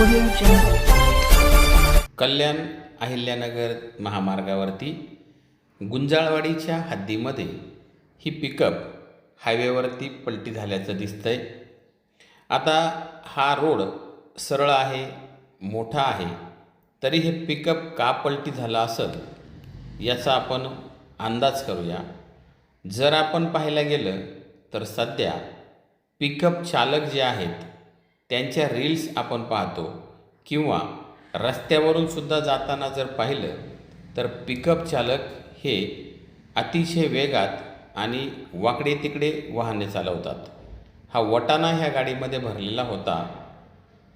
Audio Jungle. कल्याण अहिल्यानगर महामार्गावरती गुंजाळवाडीच्या हद्दीमध्ये ही pickup हायवेवरती पलटी झाल्याचं दिसतंय। आता हा रोड सरळ आहे, मोठा आहे, तरी हे पिकअप का पलटी झाला असेल याचा आपण अंदाज करूया। जर आपण पाहायला गेलं तर सध्या पिकअप चालक जे आहेत त्यांच्या रील्स आपण पाहतो किंवा रस्त्यावरून सुद्धा जाताना जर पाहिलं तर पिकअप चालक हे अतिशय वेगात आणि वाकडे तिकडे वाहने चालवतात। हा वटाणा ह्या गाडीमध्ये भरलेला होता।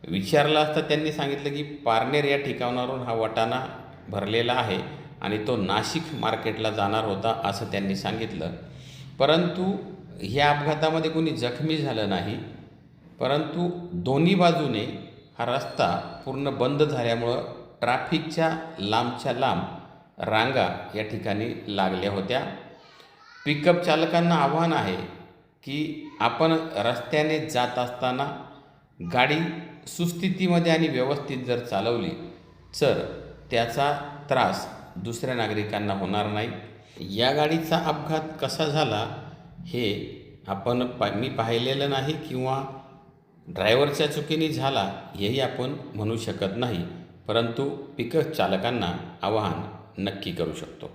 विचारलं असता त्यांनी सांगितलं की पारनेर या ठिकाणावरून हा वटाणा भरलेला आहे आणि तो नाशिक मार्केटला जाणार होता असं त्यांनी सांगितलं। परंतु ह्या अपघातामध्ये कोणी जखमी झालं नाही, परंतु दोन्ही बाजूने हा रस्ता पूर्ण बंद झाल्यामुळं ट्रॅफिकच्या लांबच्या लांब रांगा या ठिकाणी लागल्या होत्या। पिकअप चालकांना आव्हान आहे की आपण रस्त्याने जात असताना गाडी सुस्थितीमध्ये आणि व्यवस्थित जर चालवली तर त्याचा त्रास दुसऱ्या नागरिकांना होणार नाही। या गाडीचा अपघात कसा झाला हे मी पाहिलेलं नाही किंवा ड्रायव्हरच्या चुकीने झाला हेही आपण म्हणू शकत नाही, परंतु पिकअप चालकांना आवाहन नक्की करू शकतो।